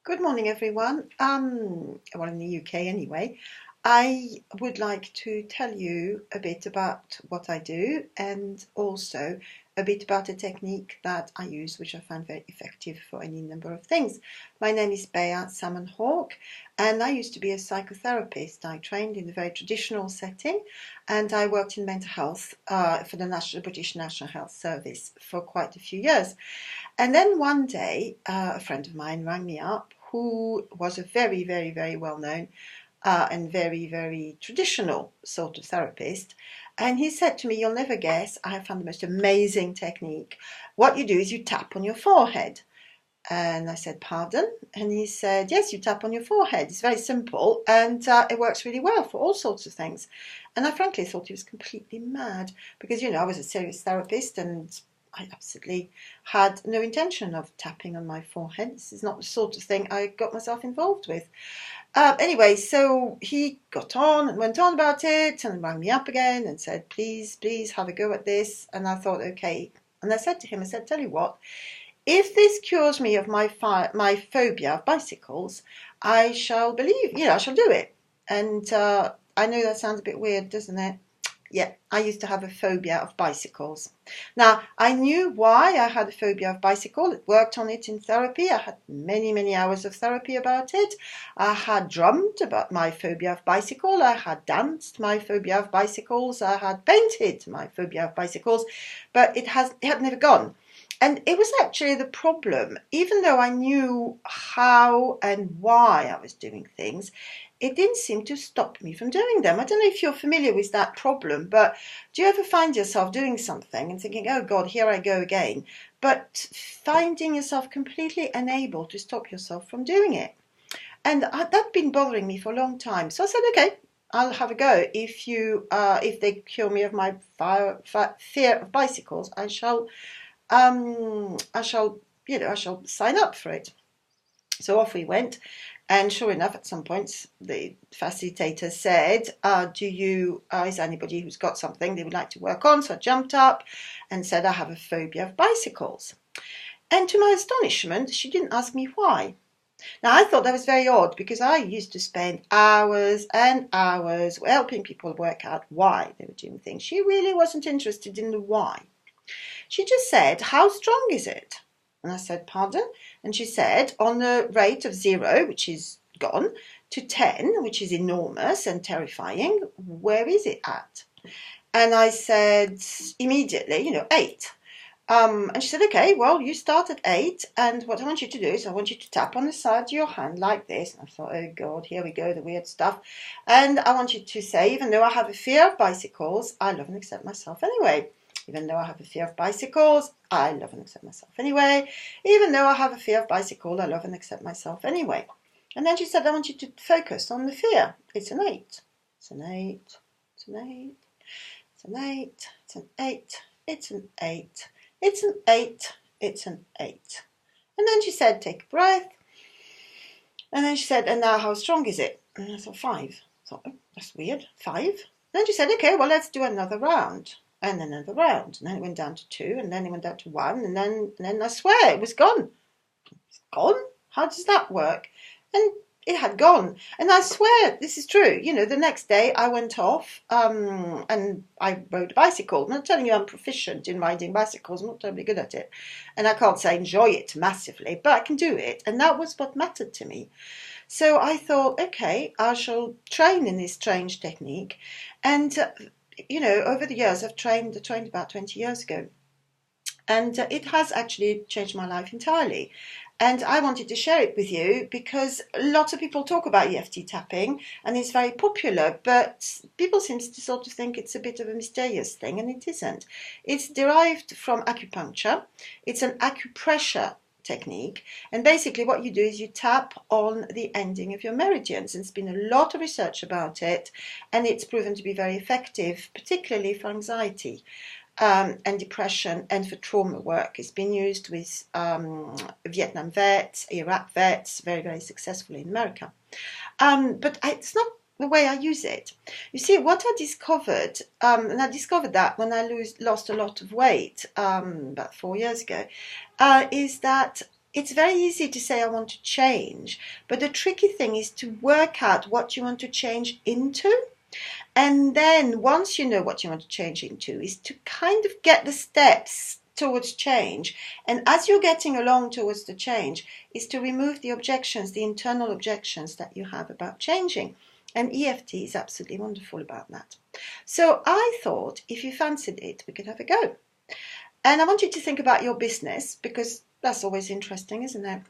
Good morning, everyone. Well, in the UK anyway. I would like to tell you a bit about what I do and also a bit about a technique that I use, which I find very effective for any number of things. My name is Baya Salmon-Hawk, and I used to be a psychotherapist. I trained in a very traditional setting, and I worked in mental health for the British National Health Service for quite a few years. And then one day, a friend of mine rang me up who was a very, very, very well known and very, very traditional sort of therapist. And he said to me, "You'll never guess, I have found the most amazing technique. What you do is you tap on your forehead." And I said, "Pardon?" And he said, "Yes, you tap on your forehead. It's very simple and it works really well for all sorts of things." And I frankly thought he was completely mad because, I was a serious therapist and I absolutely had no intention of tapping on my forehead. This is not the sort of thing I got myself involved with. Anyway, so he got on and went on about it and rang me up again and said, "Please, please have a go at this." And I thought, okay. And I said to him, "Tell you what, if this cures me of my phobia of bicycles, I shall believe, I shall do it." And I know that sounds a bit weird, doesn't it? Yeah, I used to have a phobia of bicycles. Now, I knew why I had a phobia of bicycle. It worked on it in therapy. I had many, many hours of therapy about it. I had drummed about my phobia of bicycle. I had danced my phobia of bicycles. I had painted my phobia of bicycles, but it had never gone. And it was actually the problem. Even though I knew how and why I was doing things, it didn't seem to stop me from doing them. I don't know if you're familiar with that problem, but do you ever find yourself doing something and thinking, "Oh God, here I go again," but finding yourself completely unable to stop yourself from doing it? And that'd been bothering me for a long time. So I said, "Okay, I'll have a go. If they cure me of my fear of bicycles, I shall, I shall sign up for it." So off we went. And sure enough, at some points, the facilitator said, is there anybody who's got something they would like to work on? So I jumped up and said, "I have a phobia of bicycles." And to my astonishment, she didn't ask me why. Now, I thought that was very odd because I used to spend hours and hours helping people work out why they were doing things. She really wasn't interested in the why. She just said, "How strong is it?" And I said, "Pardon?" And she said, "On the rate of 0, which is gone, to 10, which is enormous and terrifying, where is it at?" And I said immediately, 8. And she said, "Okay, well, you start at 8, and what I want you to do is I want you to tap on the side of your hand like this." And I thought, oh God, here we go, the weird stuff. "And I want you to say, even though I have a fear of bicycles, I love and accept myself anyway. Even though I have a fear of bicycles, I love and accept myself anyway. Even though I have a fear of bicycle, I love and accept myself anyway." And then she said, "I want you to focus on the fear. It's an 8. It's an 8. It's an 8. It's an 8. It's an 8. It's an 8. It's an 8. It's an 8. And then she said, "Take a breath." And then she said, "And now how strong is it?" And I thought, 5. I thought, "Oh, that's weird. 5. Then she said, "Okay, well, let's do another round." And then another round. And then it went down to 2. And then it went down to 1. And then I swear it was gone. It's gone? How does that work? And it had gone. And I swear this is true. The next day I went off and I rode a bicycle. I'm not telling you I'm proficient in riding bicycles. I'm not terribly good at it. And I can't say I enjoy it massively, but I can do it. And that was what mattered to me. So I thought, okay, I shall train in this strange technique. And over the years, I've trained about 20 years ago. And it has actually changed my life entirely. And I wanted to share it with you because lots of people talk about EFT tapping and it's very popular, but people seem to sort of think it's a bit of a mysterious thing, and it isn't. It's derived from acupuncture. It's an acupressure technique, and basically what you do is you tap on the ending of your meridians, and there's been a lot of research about it, and it's proven to be very effective, particularly for anxiety and depression and for trauma work. It's been used with Vietnam vets, Iraq vets, very, very successfully in America. But it's not the way I use it. You see, what I discovered, and I discovered that when I lost a lot of weight about 4 years ago, is that it's very easy to say I want to change, but the tricky thing is to work out what you want to change into. And then once you know what you want to change into, is to kind of get the steps towards change. And as you're getting along towards the change, is to remove the objections, the internal objections that you have about changing. And EFT is absolutely wonderful about that. So I thought if you fancied it, we could have a go. And I want you to think about your business, because that's always interesting, isn't it?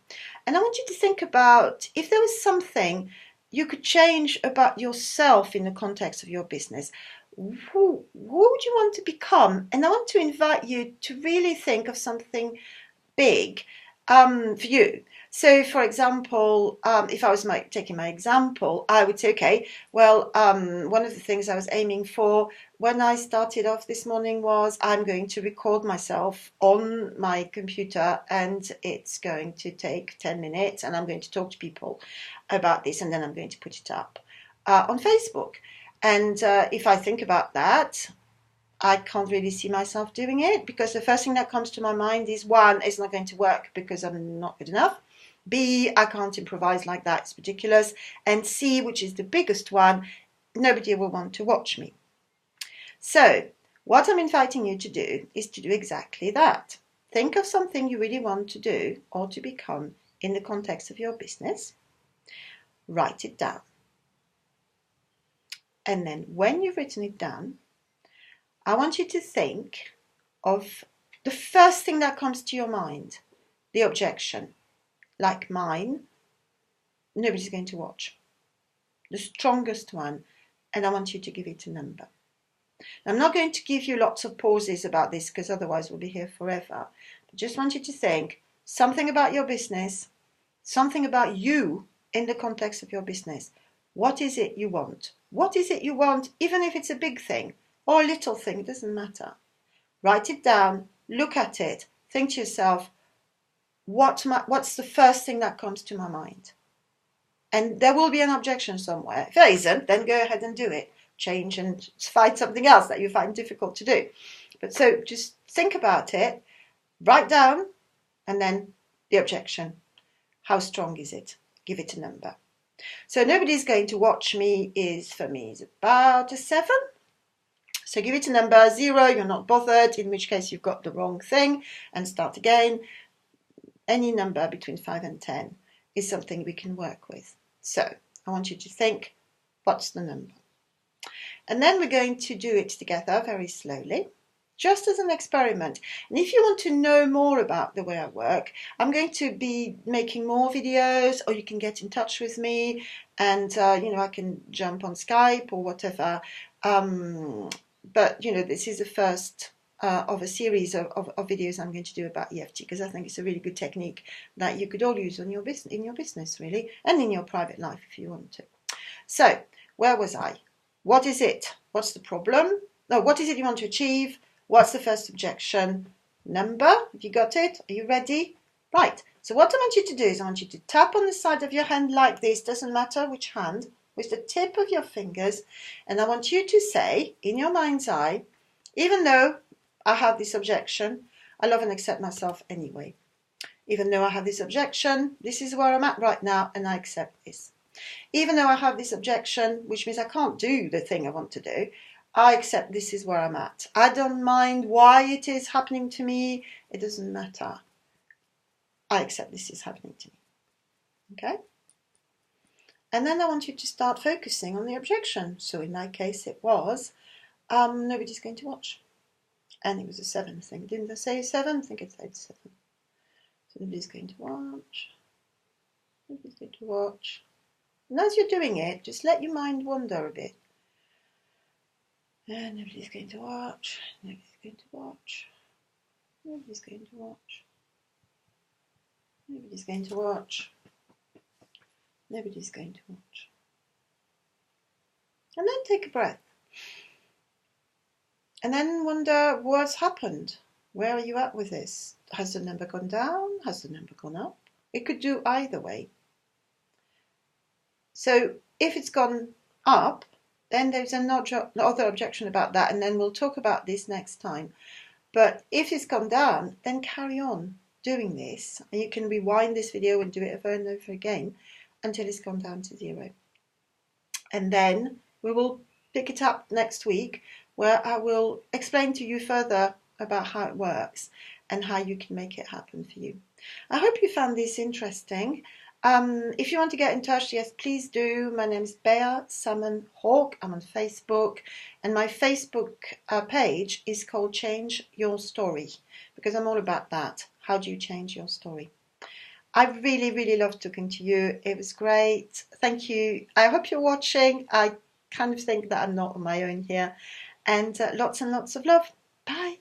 And I want you to think about if there was something you could change about yourself in the context of your business. Who would you want to become? And I want to invite you to really think of something big for you. So, for example, if I was taking my example, I would say, okay, well, one of the things I was aiming for when I started off this morning was I'm going to record myself on my computer, and it's going to take 10 minutes, and I'm going to talk to people about this, and then I'm going to put it up on Facebook. And if I think about that, I can't really see myself doing it, because the first thing that comes to my mind is, one, it's not going to work because I'm not good enough. B, I can't improvise like that, it's ridiculous. And C, which is the biggest one, nobody will want to watch me. So what I'm inviting you to do is to do exactly that. Think of something you really want to do or to become in the context of your business. Write it down. And then when you've written it down, I want you to think of the first thing that comes to your mind, the objection. Like mine, nobody's going to watch. The strongest one, and I want you to give it a number. I'm not going to give you lots of pauses about this, because otherwise we'll be here forever. I just want you to think something about your business, something about you in the context of your business. What is it you want? What is it you want, even if it's a big thing or a little thing, it doesn't matter. Write it down, look at it, think to yourself, what's the first thing that comes to my mind? And there will be an objection somewhere. If there isn't, then go ahead and do it. Change and find something else that you find difficult to do. But so just think about it, write down, and then the objection. How strong is it? Give it a number. So nobody's going to watch me for me is about a 7. So give it a number. 0, you're not bothered, in which case you've got the wrong thing, and start again. Any number between 5 and 10 is something we can work with. So I want you to think, what's the number? And then we're going to do it together very slowly, just as an experiment. And if you want to know more about the way I work, I'm going to be making more videos, or you can get in touch with me, and I can jump on Skype or whatever. But this is the first of a series of videos I'm going to do about EFT, because I think it's a really good technique that you could all use in your business really, and in your private life if you want to. So where was I? What is it? What's the problem? No, what is it you want to achieve? What's the first objection? Number? Have you got it? Are you ready? Right. So what I want you to do is I want you to tap on the side of your hand like this, doesn't matter which hand, with the tip of your fingers, and I want you to say in your mind's eye, even though I have this objection, I love and accept myself anyway. Even though I have this objection, this is where I'm at right now, and I accept this. Even though I have this objection, which means I can't do the thing I want to do, I accept this is where I'm at. I don't mind why it is happening to me. It doesn't matter. I accept this is happening to me. Okay? And then I want you to start focusing on the objection. So in my case, it was, nobody's going to watch. And it was a 7 thing. Didn't I say 7? I think it said 7. So nobody's going to watch. Nobody's going to watch. And as you're doing it, just let your mind wander a bit. And nobody's going to watch. Nobody's going to watch. Nobody's going to watch. Nobody's going to watch. Nobody's going to watch. And then take a breath. And then wonder what's happened. Where are you at with this? Has the number gone down? Has the number gone up? It could do either way. So if it's gone up, then there's another objection about that, and then we'll talk about this next time. But if it's gone down, then carry on. doing this, and you can rewind this video and do it over and over again until it's gone down to 0. And then we will pick it up next week, where I will explain to you further about how it works and how you can make it happen for you. I hope you found this interesting. If you want to get in touch, yes, please do. My name is Baya Salmon-Hawk. I'm on Facebook, and my Facebook page is called Change Your Story, because I'm all about that. How do you change your story? I really, really loved talking to you. It was great. Thank you. I hope you're watching. I kind of think that I'm not on my own here. And lots of love. Bye.